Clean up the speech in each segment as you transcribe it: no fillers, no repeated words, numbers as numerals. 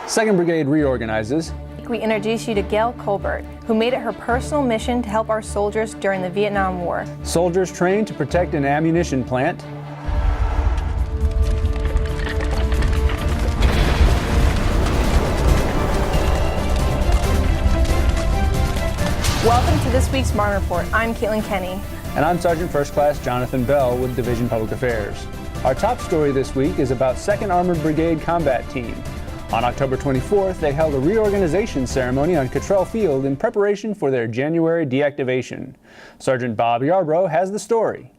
2nd Brigade reorganizes. We introduce you to Gail Colbert, who made it her personal mission to help our soldiers during the Vietnam War. Soldiers trained to protect an ammunition plant. Welcome to this week's Marne Report. I'm Caitlin Kenny. And I'm Sergeant First Class Jonathan Bell with Division Public Affairs. Our top story this week is about 2nd Armored Brigade Combat Team. On October 24th, they held a reorganization ceremony on Cottrell Field in preparation for their January deactivation. Sergeant Bob Yarbrough has the story.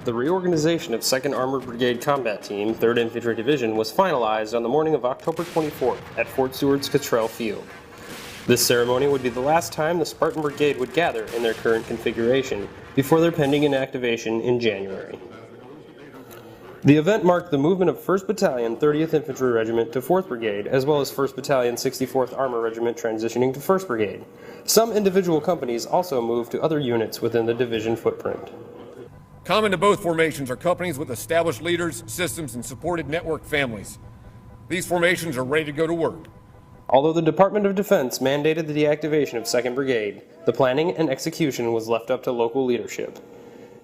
The reorganization of 2nd Armored Brigade Combat Team, 3rd Infantry Division, was finalized on the morning of October 24th at Fort Seward's Cottrell Field. This ceremony would be the last time the Spartan Brigade would gather in their current configuration before their pending inactivation in January. The event marked the movement of 1st Battalion, 30th Infantry Regiment to 4th Brigade, as well as 1st Battalion, 64th Armor Regiment transitioning to 1st Brigade. Some individual companies also moved to other units within the division footprint. Common to both formations are companies with established leaders, systems, and supported network families. These formations are ready to go to work. Although the Department of Defense mandated the deactivation of 2nd Brigade, the planning and execution was left up to local leadership.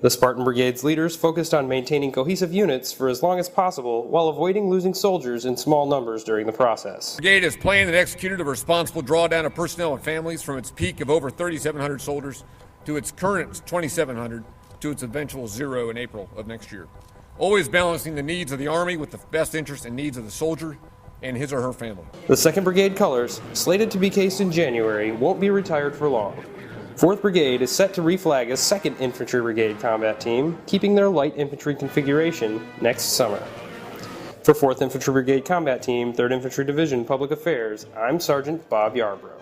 The Spartan Brigade's leaders focused on maintaining cohesive units for as long as possible while avoiding losing soldiers in small numbers during the process. The Brigade has planned and executed a responsible drawdown of personnel and families from its peak of over 3,700 soldiers to its current 2,700 to its eventual zero in April of next year. Always balancing the needs of the Army with the best interests and needs of the soldier and his or her family. The 2nd Brigade colors, slated to be cased in January, won't be retired for long. 4th Brigade is set to reflag as 2nd Infantry Brigade Combat Team, keeping their light infantry configuration next summer. For 4th Infantry Brigade Combat Team, 3rd Infantry Division Public Affairs, I'm Sergeant Bob Yarbrough.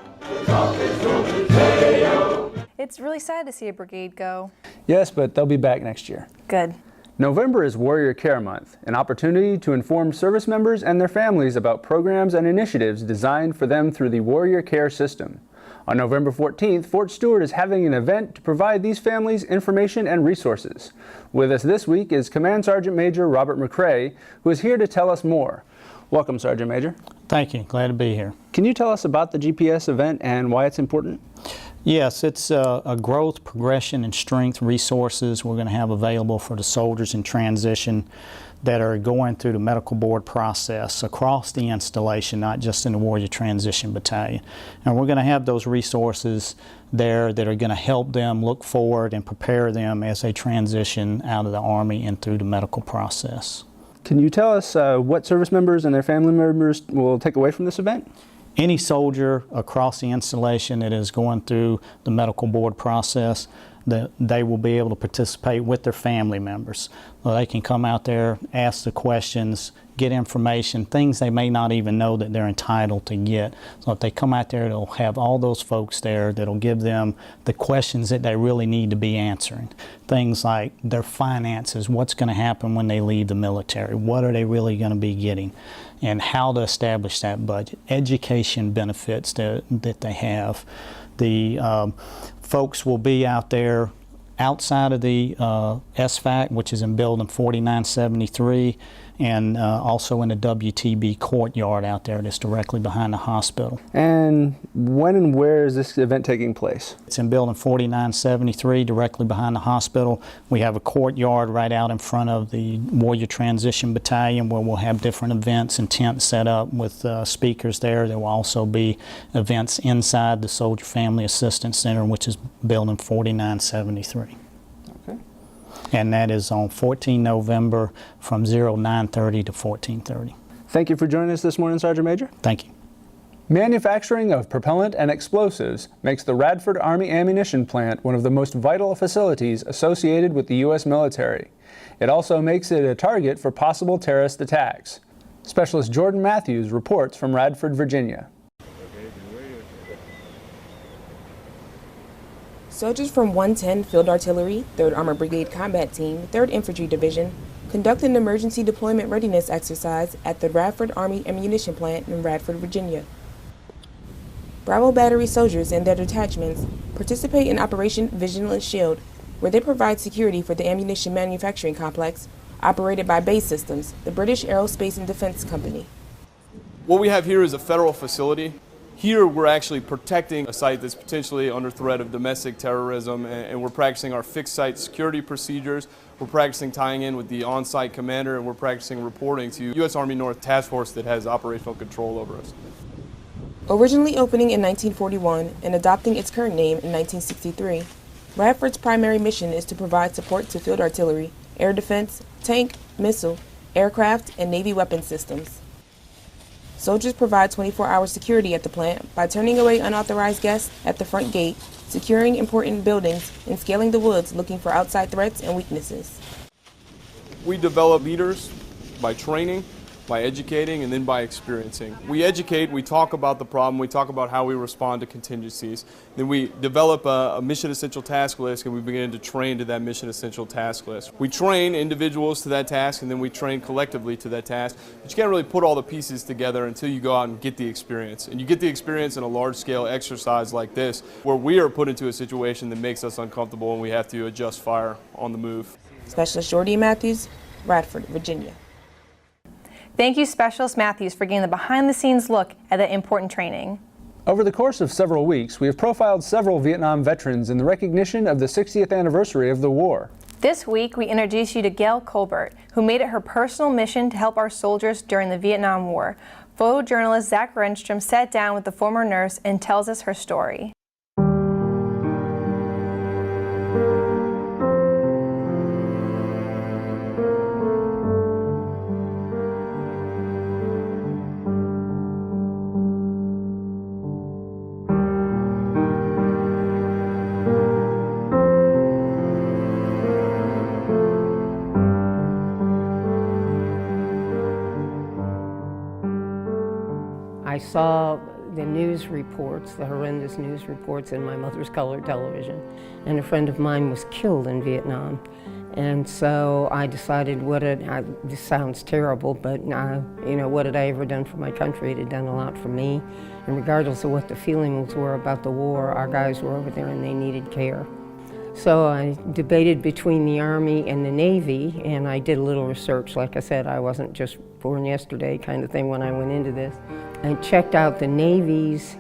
It's really sad to see a brigade go. Yes, but they'll be back next year. Good. November is Warrior Care Month, an opportunity to inform service members and their families about programs and initiatives designed for them through the Warrior Care system. On November 14th, Fort Stewart is having an event to provide these families information and resources. With us this week is Command Sergeant Major Robert McCrae, who is here to tell us more. Welcome, Sergeant Major. Thank you. Glad to be here. Can you tell us about the GPS event and why it's important? Yes, it's a growth, progression, and strength resources we're going to have available for the soldiers in transition that are going through the medical board process across the installation, not just in the Warrior Transition Battalion. And we're going to have those resources there that are going to help them look forward and prepare them as they transition out of the Army and through the medical process. Can you tell us what service members and their family members will take away from this event? Any soldier across the installation that is going through the medical board process, that they will be able to participate with their family members. They can come out there, ask the questions, get information, things they may not even know that they're entitled to get. So if they come out there, they'll have all those folks there that'll give them the questions that they really need to be answering. Things like their finances, what's going to happen when they leave the military, what are they really going to be getting, and how to establish that budget, education benefits that they have. The folks will be out there outside of the SFAC, which is in building 4973, and also in the WTB courtyard out there that's directly behind the hospital. And when and where is this event taking place? It's in building 4973, directly behind the hospital. We have a courtyard right out in front of the Warrior Transition Battalion where we'll have different events and tents set up with speakers there. There will also be events inside the Soldier Family Assistance Center, which is building 4973. And that is on 14 November from 09:30 to 14:30. Thank you for joining us this morning, Sergeant Major. Thank you. Manufacturing of propellant and explosives makes the Radford Army Ammunition Plant one of the most vital facilities associated with the U.S. military. It also makes it a target for possible terrorist attacks. Specialist Jordan Matthews reports from Radford, Virginia. Soldiers from 110 Field Artillery, 3rd Armored Brigade Combat Team, 3rd Infantry Division, conducted an emergency deployment readiness exercise at the Radford Army Ammunition Plant in Radford, Virginia. Bravo Battery soldiers and their detachments participate in Operation Vigilant Shield, where they provide security for the ammunition manufacturing complex operated by Base Systems, the British Aerospace and Defense Company. What we have here is a federal facility. Here we're actually protecting a site that's potentially under threat of domestic terrorism, and we're practicing our fixed site security procedures. We're practicing tying in with the on-site commander, and we're practicing reporting to U.S. Army North Task Force that has operational control over us. Originally opening in 1941 and adopting its current name in 1963, Radford's primary mission is to provide support to field artillery, air defense, tank, missile, aircraft, and Navy weapon systems. Soldiers provide 24-hour security at the plant by turning away unauthorized guests at the front gate, securing important buildings, and scaling the woods looking for outside threats and weaknesses. We develop leaders by training, by educating, and then by experiencing. We educate, we talk about the problem, we talk about how we respond to contingencies. Then we develop a mission essential task list, and we begin to train to that mission essential task list. We train individuals to that task, and then we train collectively to that task. But you can't really put all the pieces together until you go out and get the experience. And you get the experience in a large scale exercise like this, where we are put into a situation that makes us uncomfortable and we have to adjust fire on the move. Specialist Jordy Matthews, Radford, Virginia. Thank you, Specialist Matthews, for getting the behind-the-scenes look at that important training. Over the course of several weeks, we have profiled several Vietnam veterans in the recognition of the 60th anniversary of the war. This week, we introduce you to Gail Colbert, who made it her personal mission to help our soldiers during the Vietnam War. Photojournalist Zach Renstrom sat down with the former nurse and tells us her story. I saw the news reports, the horrendous news reports in my mother's color television, and a friend of mine was killed in Vietnam. And so I decided, this sounds terrible, but what had I ever done for my country? It had done a lot for me. And regardless of what the feelings were about the war, our guys were over there and they needed care. So I debated between the Army and the Navy, and I did a little research. Like I said, I wasn't just born yesterday kind of thing when I went into this. I checked out the Navy's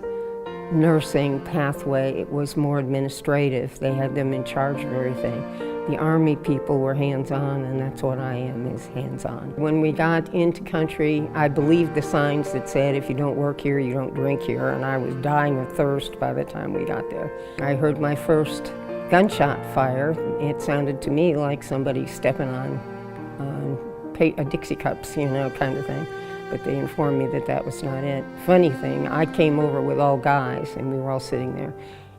nursing pathway. It was more administrative. They had them in charge of everything. The Army people were hands-on, and that's what I am, is hands-on. When we got into country, I believed the signs that said, if you don't work here, you don't drink here, and I was dying of thirst by the time we got there. I heard my first gunshot fire. It sounded to me like somebody stepping on Dixie cups, kind of thing. But they informed me that that was not it. Funny thing, I came over with all guys, and we were all sitting there.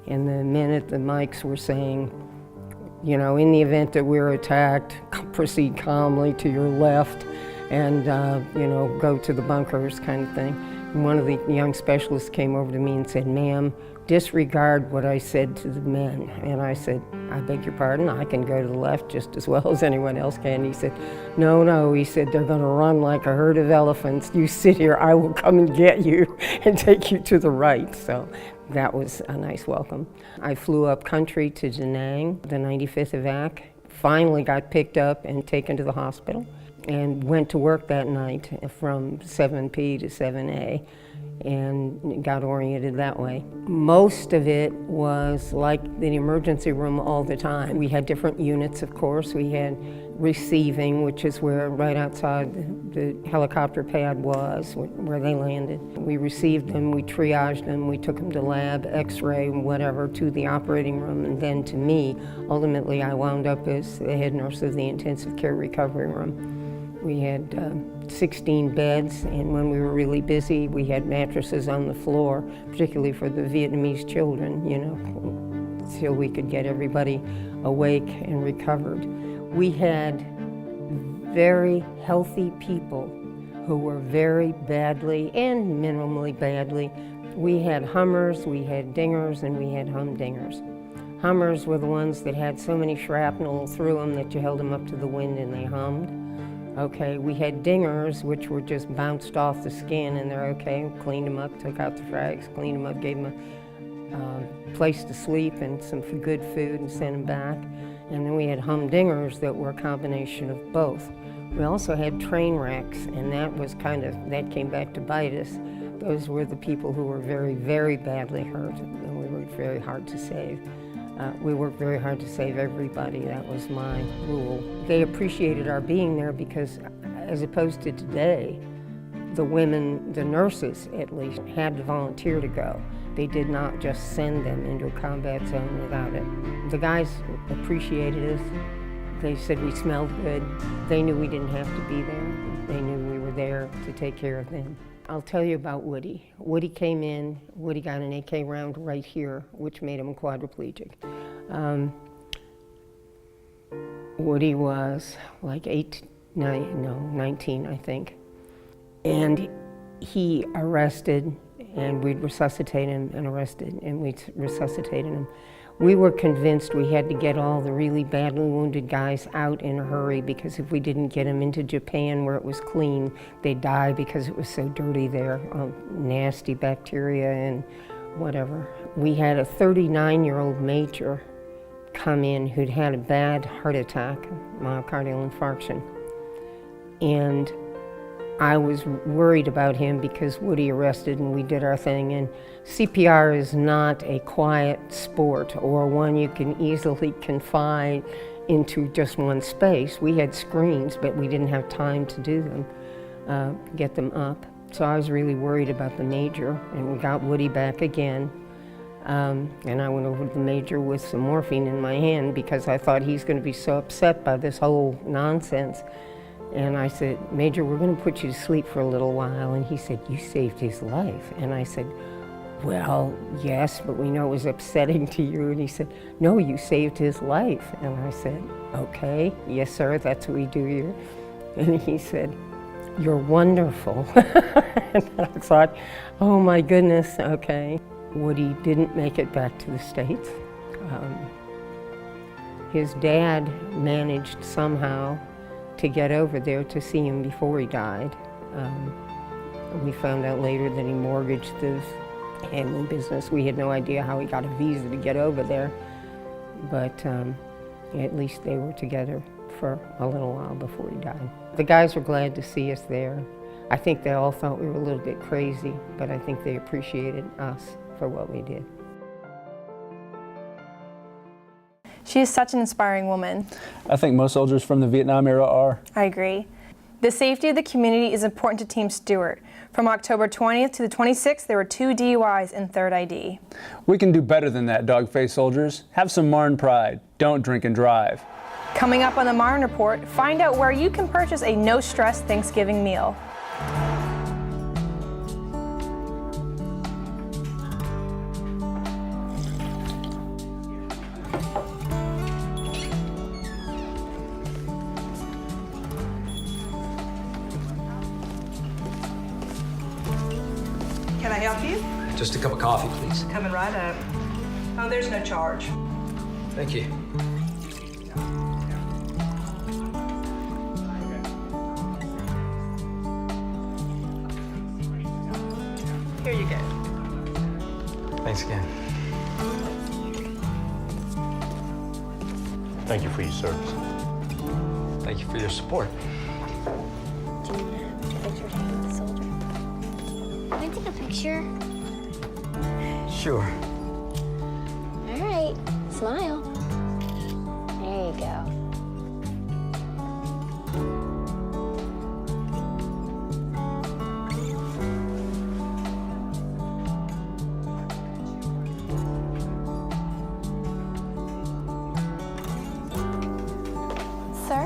And the men at the mics were saying, in the event that we're attacked, proceed calmly to your left and, go to the bunkers kind of thing. And one of the young specialists came over to me and said, "Ma'am, disregard what I said to the men." And I said, "I beg your pardon, I can go to the left just as well as anyone else can." He said, No, he said, "They're gonna run like a herd of elephants. You sit here, I will come and get you and take you to the right." So that was a nice welcome. I flew up country to Da Nang, the 95th evac, finally got picked up and taken to the hospital, and went to work that night from 7P to 7A. And got oriented that way. Most of it was like the emergency room all the time. We had different units, of course. We had receiving, which is where right outside the helicopter pad was, where they landed. We received them, we triaged them, we took them to lab, x-ray, whatever, to the operating room, and then to me. Ultimately, I wound up as the head nurse of the intensive care recovery room. We had 16 beds, and when we were really busy, we had mattresses on the floor, particularly for the Vietnamese children, till we could get everybody awake and recovered. We had very healthy people who were very badly and minimally badly. We had Hummers, we had Dingers, and we had Humdingers. Hummers were the ones that had so many shrapnel through them that you held them up to the wind and they hummed. Okay, we had Dingers, which were just bounced off the skin, and they're okay. Cleaned them up, took out the frags, cleaned them up, gave them a place to sleep and some good food and sent them back. And then we had Humdingers that were a combination of both. We also had train wrecks, and that came back to bite us. Those were the people who were very, very badly hurt, and we worked very hard to save. We worked very hard to save everybody. That was my rule. They appreciated our being there because, as opposed to today, the women, the nurses at least, had to volunteer to go. They did not just send them into a combat zone without it. The guys appreciated us. They said we smelled good. They knew we didn't have to be there. They knew we were there to take care of them. I'll tell you about Woody. Woody came in, Woody got an AK round right here, which made him quadriplegic. Woody was like 19, I think. And he arrested, and we'd resuscitate him, and arrested, and we'd resuscitated him. We were convinced we had to get all the really badly wounded guys out in a hurry, because if we didn't get them into Japan where it was clean, they'd die because it was so dirty there, nasty bacteria and whatever. We had a 39-year-old major come in who'd had a bad heart attack, myocardial infarction. And I was worried about him because Woody arrested and we did our thing, and CPR is not a quiet sport or one you can easily confine into just one space. We had screens, but we didn't have time to do them, get them up. So I was really worried about the major, and we got Woody back again. And I went over to the major with some morphine in my hand because I thought he's going to be so upset by this whole nonsense. And I said, Major, we're going to put you to sleep for a little while. And he said, you saved his life. And I said, well, yes, but we know it was upsetting to you. And he said, no, you saved his life. And I said, okay, yes, sir, that's what we do here. And he said, you're wonderful. And I thought, oh my goodness, okay. Woody didn't make it back to the States. His dad managed somehow to get over there to see him before he died. We found out later that he mortgaged his family business. We had no idea how he got a visa to get over there, but at least they were together for a little while before he died. The guys were glad to see us there. I think they all thought we were a little bit crazy, but I think they appreciated us for what we did. She is such an inspiring woman. I think most soldiers from the Vietnam era are. I agree. The safety of the community is important to Team Stewart. From October 20th to the 26th, there were 2 DUIs in 3rd ID. We can do better than that, dog-faced soldiers. Have some Marne pride. Don't drink and drive. Coming up on the Marne Report, find out where you can purchase a no-stress Thanksgiving meal. Can I help you? Just a cup of coffee, please. Coming right up. Oh, there's no charge. Thank you. Here you go. Thanks again. Thank you for your service. Thank you for your support. Do you have to put your hand with the soldier? Can I take a picture? Sure. All right, smile. There you go. Sir,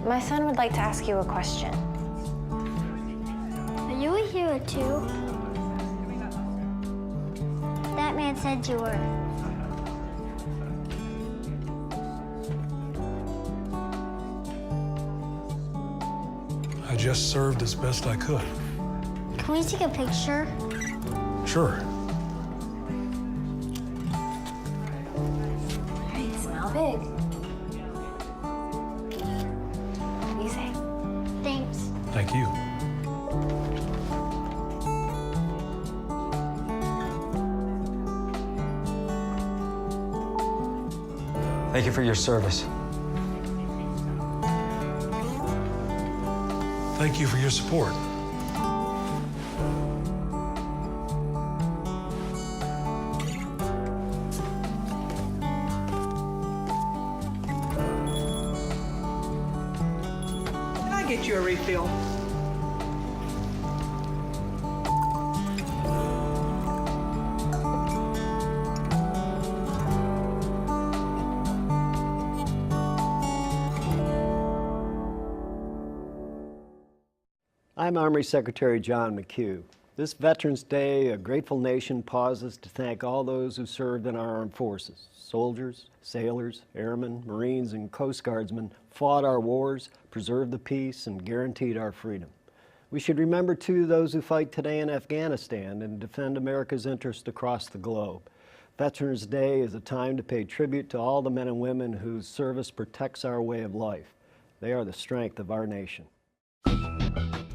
my son would like to ask you a question. Are you a hero too? That man said you were. I just served as best I could. Can we take a picture? Sure. All right, smile big. What do you say? Thanks. Thank you. Thank you for your service. Thank you for your support. Can I get you a refill? I'm Army Secretary John McHugh. This Veterans Day, a grateful nation pauses to thank all those who served in our armed forces. Soldiers, sailors, airmen, Marines, and Coast Guardsmen fought our wars, preserved the peace, and guaranteed our freedom. We should remember, too, those who fight today in Afghanistan and defend America's interest across the globe. Veterans Day is a time to pay tribute to all the men and women whose service protects our way of life. They are the strength of our nation.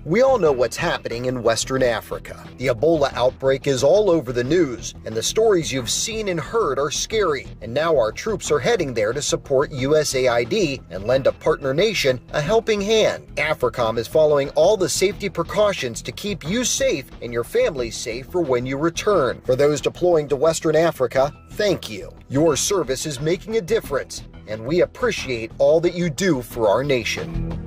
We all know what's happening in Western Africa. The Ebola outbreak is all over the news, and the stories you've seen and heard are scary. And now our troops are heading there to support USAID and lend a partner nation a helping hand. AFRICOM is following all the safety precautions to keep you safe and your family safe for when you return. For those deploying to Western Africa, thank you. Your service is making a difference, and we appreciate all that you do for our nation.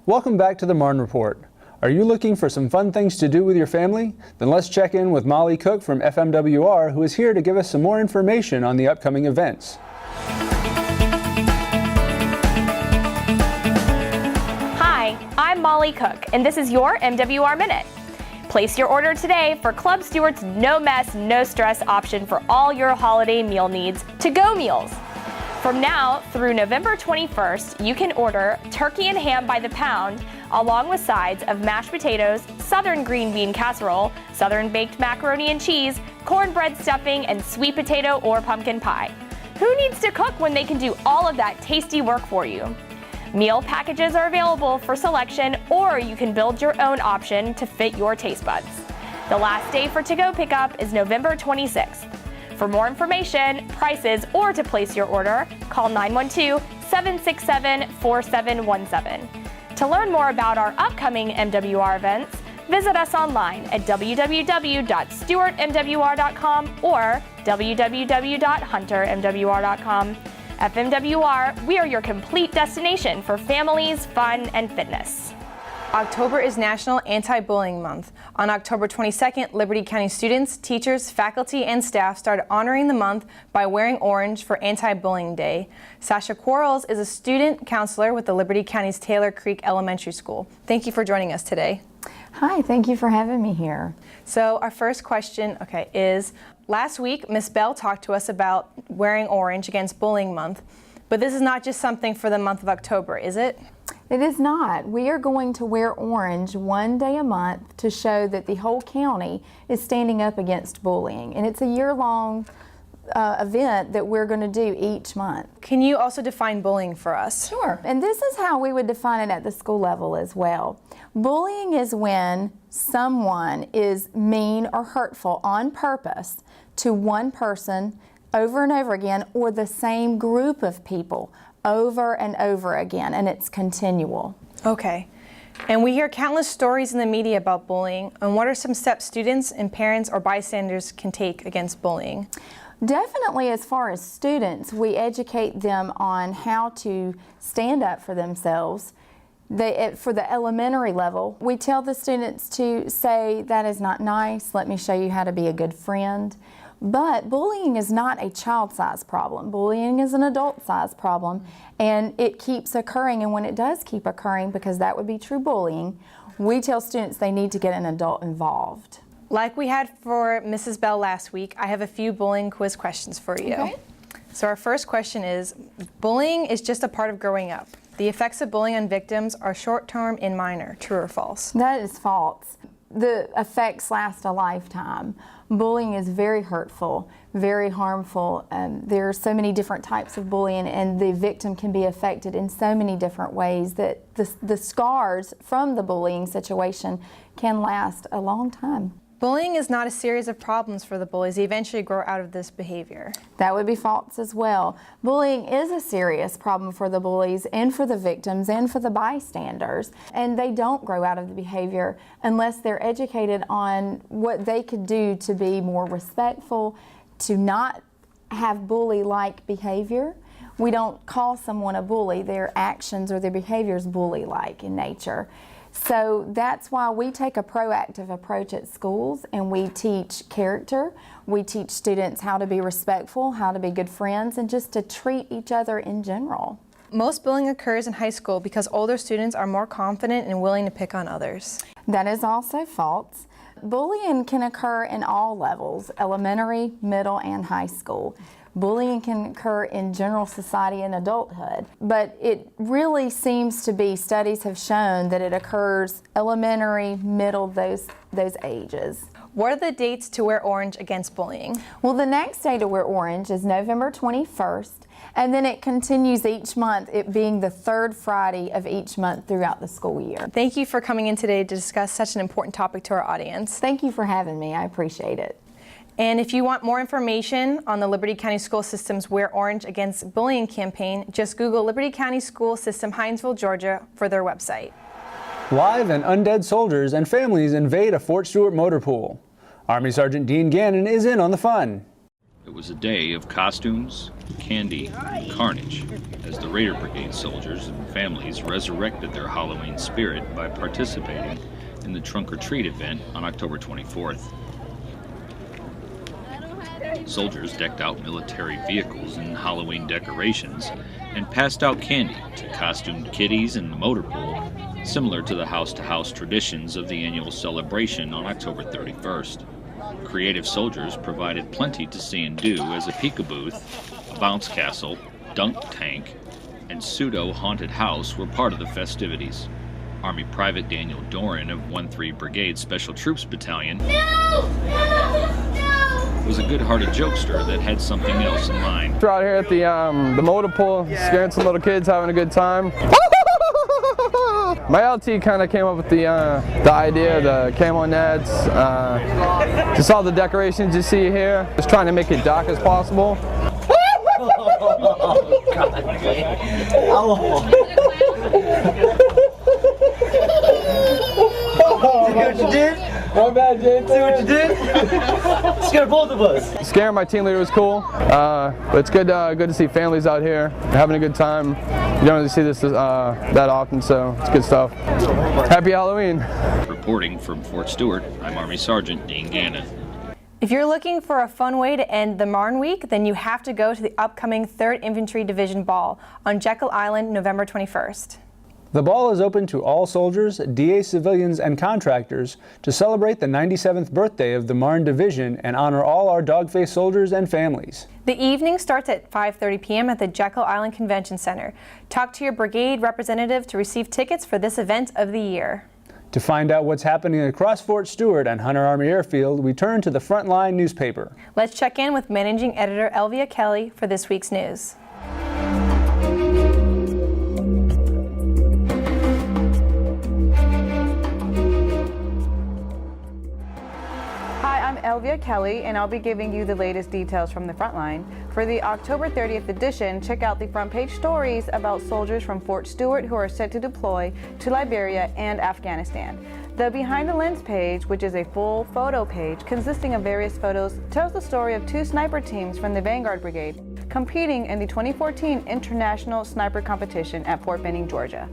Welcome back to the Marne Report. Are you looking for some fun things to do with your family? Then let's check in with Molly Cook from FMWR, who is here to give us some more information on the upcoming events. Hi, I'm Molly Cook, and this is your MWR Minute. Place your order today for Club Stewart's no mess, no stress option for all your holiday meal needs, to-go meals. From now through November 21st, you can order turkey and ham by the pound, along with sides of mashed potatoes, southern green bean casserole, southern baked macaroni and cheese, cornbread stuffing, and sweet potato or pumpkin pie. Who needs to cook when they can do all of that tasty work for you? Meal packages are available for selection, or you can build your own option to fit your taste buds. The last day for to-go pickup is November 26th. For more information, prices, or to place your order, call 912-767-4717. To learn more about our upcoming MWR events, visit us online at www.stewartmwr.com or www.huntermwr.com. FMWR, we are your complete destination for families, fun, and fitness. October is National Anti-Bullying Month. On October 22nd, Liberty County students, teachers, faculty, and staff started honoring the month by wearing orange for Anti-Bullying Day. Sasha Quarles is a student counselor with the Liberty County's Taylor Creek Elementary School. Thank you for joining us today. Hi, thank you for having me here. So our first question, is last week, Ms. Bell talked to us about wearing orange against Bullying Month, but this is not just something for the month of October, is it? It is not. We are going to wear orange one day a month to show that the whole county is standing up against bullying. And it's a year-long event that we're going to do each month. Can you also define bullying for us? Sure. And this is how we would define it at the school level as well. Bullying is when someone is mean or hurtful on purpose to one person over and over again, or the same group of people over and over again, and it's continual. Okay. And we hear countless stories in the media about bullying. And what are some steps students and parents or bystanders can take against bullying? Definitely, as far as students, we educate them on how to stand up for themselves. For the elementary level, we tell the students to say, "That is not nice, let me show you how to be a good friend." But bullying is not a child-sized problem. Bullying is an adult-sized problem, and it keeps occurring. And when it does keep occurring, because that would be true bullying, we tell students they need to get an adult involved. Like we had for Mrs. Bell last week, I have a few bullying quiz questions for you. Okay. So our first question is, bullying is just a part of growing up. The effects of bullying on victims are short-term and minor. True or false? That is false. The effects last a lifetime. Bullying is very hurtful, very harmful. There are so many different types of bullying, and the victim can be affected in so many different ways that the scars from the bullying situation can last a long time. Bullying is not a series of problems for the bullies. They eventually grow out of this behavior. That would be false as well. Bullying is a serious problem for the bullies and for the victims and for the bystanders. And they don't grow out of the behavior unless they're educated on what they could do to be more respectful, to not have bully-like behavior. We don't call someone a bully. Their actions or their behavior is bully-like in nature. So that's why we take a proactive approach at schools, and we teach character. We teach students how to be respectful, how to be good friends, and just to treat each other in general. Most bullying occurs in high school because older students are more confident and willing to pick on others. That is also false. Bullying can occur in all levels, elementary, middle, and high school. Bullying can occur in general society and adulthood, but it really seems to be, studies have shown that it occurs elementary, middle, those ages. What are the dates to wear orange against bullying? Well, the next day to wear orange is November 21st, and then it continues each month, it being the third Friday of each month throughout the school year. Thank you for coming in today to discuss such an important topic to our audience. Thank you for having me. I appreciate it. And if you want more information on the Liberty County School System's Wear Orange Against Bullying campaign, just Google Liberty County School System, Hinesville, Georgia for their website. Live and undead soldiers and families invade a Fort Stewart motor pool. Army Sergeant Dean Gannon is in on the fun. It was a day of costumes, candy, and carnage as the Raider Brigade soldiers and families resurrected their Halloween spirit by participating in the Trunk or Treat event on October 24th. Soldiers decked out military vehicles in Halloween decorations and passed out candy to costumed kiddies in the motor pool, similar to the house-to-house traditions of the annual celebration on October 31st. Creative soldiers provided plenty to see and do as a Pika booth, a bounce castle, dunk tank, and pseudo-haunted house were part of the festivities. Army Private Daniel Doran of 1-3 Brigade Special Troops Battalion was a good-hearted jokester that had something else in mind. We're out here at the motor pool, scaring some little kids, having a good time. My LT kind of came up with the idea, the camo nets, just all the decorations you see here. Just trying to make it dark as possible. Oh, God. Oh. See what you did? My bad, James. See what you did? Scared both of us. Scaring my team leader was cool, but it's good to see families out here having a good time. You don't really see this that often, so it's good stuff. Happy Halloween. Reporting from Fort Stewart, I'm Army Sergeant Dean Gannon. If you're looking for a fun way to end the Marne Week, then you have to go to the upcoming 3rd Infantry Division Ball on Jekyll Island, November 21st. The ball is open to all soldiers, DA civilians, and contractors to celebrate the 97th birthday of the Marne Division and honor all our dog-faced soldiers and families. The evening starts at 5:30 p.m. at the Jekyll Island Convention Center. Talk to your brigade representative to receive tickets for this event of the year. To find out what's happening across Fort Stewart and Hunter Army Airfield, we turn to the Frontline newspaper. Let's check in with Managing Editor Elvia Kelly for this week's news. I'm Elvia Kelly, and I'll be giving you the latest details from the Frontline. For the October 30th edition, check out the front page stories about soldiers from Fort Stewart who are set to deploy to Liberia and Afghanistan. The Behind the Lens page, which is a full photo page consisting of various photos, tells the story of 2 sniper teams from the Vanguard Brigade competing in the 2014 International Sniper Competition at Fort Benning, Georgia.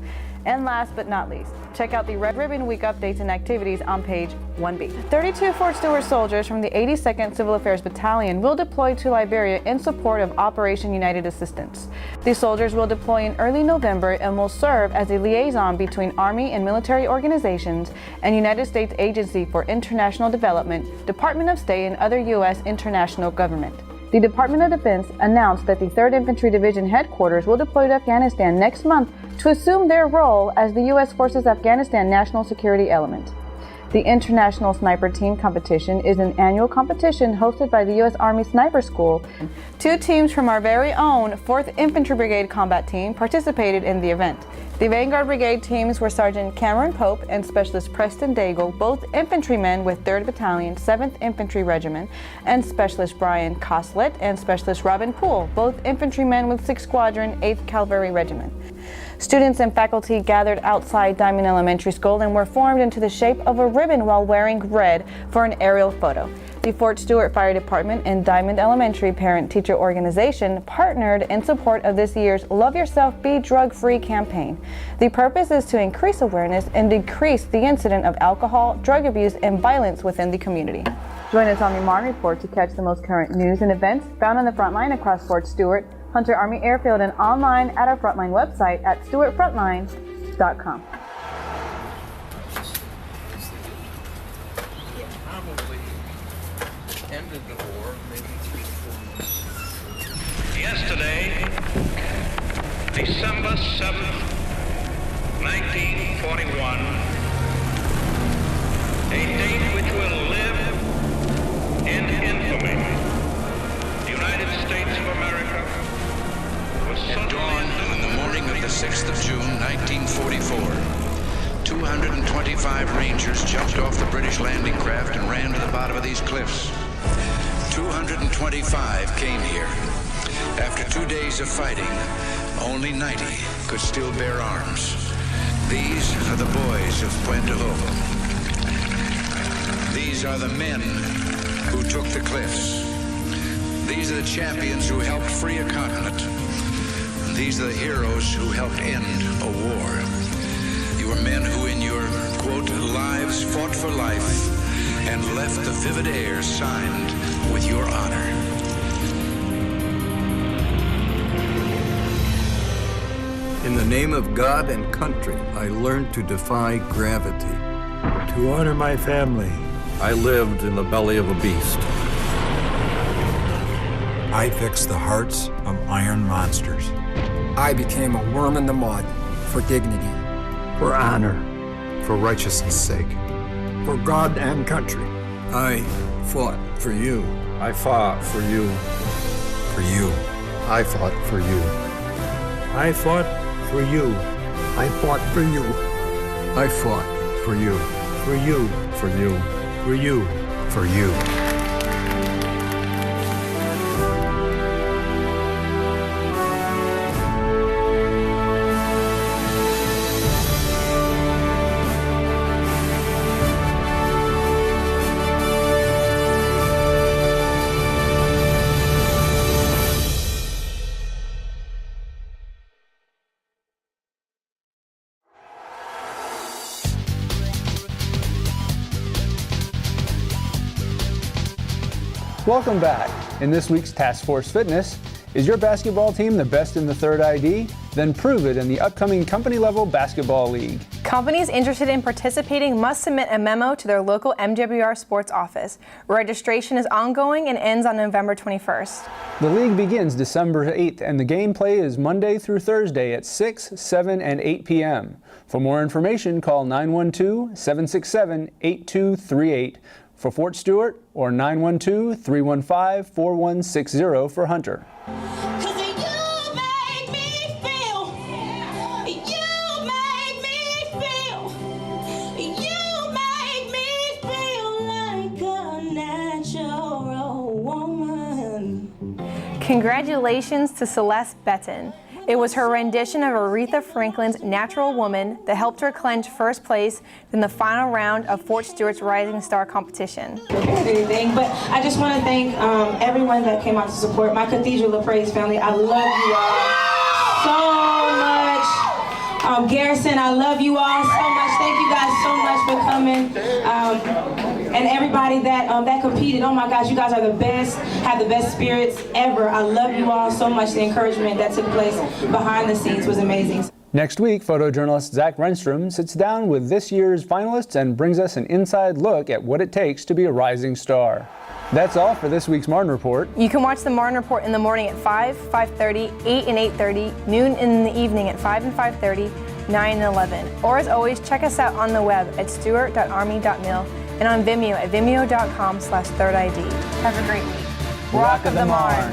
And last but not least, check out the Red Ribbon Week updates and activities on page 1B. 32 Fort Stewart soldiers from the 82nd Civil Affairs Battalion will deploy to Liberia in support of Operation United Assistance. These soldiers will deploy in early November and will serve as a liaison between Army and military organizations and United States Agency for International Development, Department of State, and other U.S. international government. The Department of Defense announced that the 3rd Infantry Division headquarters will deploy to Afghanistan next month to assume their role as the U.S. Forces Afghanistan National Security Element. The International Sniper Team Competition is an annual competition hosted by the U.S. Army Sniper School. 2 teams from our very own 4th Infantry Brigade Combat Team participated in the event. The Vanguard Brigade teams were Sergeant Cameron Pope and Specialist Preston Daigle, both infantrymen with 3rd Battalion, 7th Infantry Regiment, and Specialist Brian Coslet and Specialist Robin Poole, both infantrymen with 6th Squadron, 8th Cavalry Regiment. Students and faculty gathered outside Diamond Elementary School and were formed into the shape of a ribbon while wearing red for an aerial photo. The Fort Stewart Fire Department and Diamond Elementary Parent-Teacher Organization partnered in support of this year's Love Yourself, Be Drug-Free campaign. The purpose is to increase awareness and decrease the incident of alcohol, drug abuse, and violence within the community. Join us on the Marne Report to catch the most current news and events found on the front line across Fort Stewart, Hunter Army Airfield, and online at our Frontline website at stewartfrontline.com. Yesterday, December 7th, 1941, a date which will live in infamy. The United States of America was at dawn on the morning of the 6th of June, 1944, 225 Rangers jumped off the British landing craft and ran to the bottom of these cliffs. 225 came here. After 2 days of fighting, only 90 could still bear arms. These are the boys of Puente Lobo. These are the men who took the cliffs. These are the champions who helped free a continent. These are the heroes who helped end a war. You are men who in your, quote, lives fought for life and left the vivid air signed with your honor. In the name of God and country, I learned to defy gravity. To honor my family, I lived in the belly of a beast. I fixed the hearts of iron monsters. I became a worm in the mud for dignity, For honor, for righteousness' sake. for God and country. I fought for you. I fought for you. For you. I fought for you. I fought for you. I fought for you. I fought for you. For you. For you. For you. For you. Welcome back. In this week's Task Force Fitness, is your basketball team the best in the third ID? Then prove it in the upcoming company-level basketball league. Companies interested in participating must submit a memo to their local MWR sports office. Registration is ongoing and ends on November 21st. The league begins December 8th and the gameplay is Monday through Thursday at 6, 7, and 8 p.m. For more information, call 912-767-8238 for Fort Stewart or 912-315-4160 for Hunter. Congratulations to Celeste Betton. It was her rendition of Aretha Franklin's Natural Woman that helped her clinch first place in the final round of Fort Stewart's Rising Star competition. Anything, but I just want to thank everyone that came out to support my Cathedral of Praise family. I love you all so much. Garrison, I love you all so much. Thank you guys so much for coming. And everybody that that competed, oh my gosh, you guys are the best, have the best spirits ever. I love you all so much. The encouragement that took place behind the scenes was amazing. Next week, photojournalist Zach Renstrom sits down with this year's finalists and brings us an inside look at what it takes to be a rising star. That's all for this week's Marne Report. You can watch the Marne Report in the morning at 5, 5:30, 8 and 8:30, noon in the evening at 5 and 5:30, 9 and 11. Or as always, check us out on the web at stewart.army.mil and on Vimeo at vimeo.com/thirdid. Have a great week. Rock of the Marne.